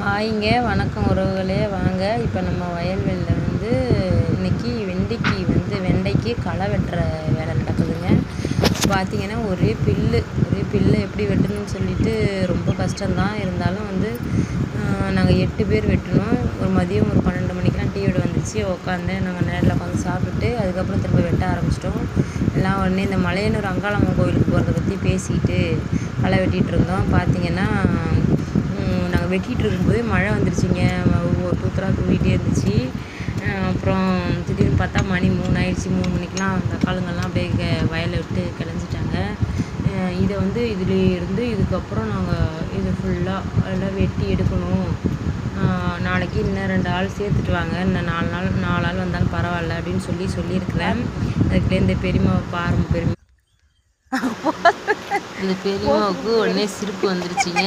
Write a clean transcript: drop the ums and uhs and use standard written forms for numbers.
ஹாய்ங்க, வணக்கம் உறவுகளே. வாங்க, இப்போ நம்ம வயல்வெளியில் வந்து இன்றைக்கி வெண்டைக்கு களை வெட்டுற வேலை நடக்குதுங்க. பார்த்திங்கன்னா ஒரே பில்லு எப்படி வெட்டணும்னு சொல்லிட்டு ரொம்ப கஷ்டம்தான். இருந்தாலும் வந்து நாங்கள் 8 பேர் வெட்டினோம். மதியம் ஒரு 12 மணிக்கெலாம் டீ விட வந்துச்சு. உட்காந்து நாங்கள் நேரில் உட்காந்து சாப்பிட்டுட்டு அதுக்கப்புறம் திரும்ப வெட்ட ஆரம்பிச்சிட்டோம். எல்லாம் உடனே இந்த மலையனூர் அங்காளம்மன் கோவிலுக்கு போகிறத பற்றி பேசிக்கிட்டு களை வெட்டிகிட்டு இருந்தோம். பார்த்திங்கன்னா நாங்கள் வெட்டிகிட்டு இருக்கும்போது மழை வந்துருச்சுங்க. ஒரு தூத்தராக தூவிகிட்டே இருந்துச்சு. அப்புறம் திடீர்னு பார்த்தா மணி 3 ஆயிடுச்சு. 3 மணிக்கெலாம் அந்த காலுங்கள்லாம் அப்படியே வயலை விட்டு கிளஞ்சிட்டாங்க. இதை வந்து இருந்து இதுக்கப்புறம் நாங்கள் இது ஃபுல்லாக எல்லாம் வெட்டி எடுக்கணும். நாளைக்கு இன்னும் 2 ஆள் சேர்த்துட்டு வாங்க, இன்னும் 4 ஆள் வந்தாலும் பரவாயில்ல அப்படின்னு சொல்லியிருக்கிறேன். அதுக்குள்ளே இந்த பெரியம்மாவுக்கு இந்த பெரியம்மாவுக்கு உடனே சிரிப்பு வந்துருச்சுங்க.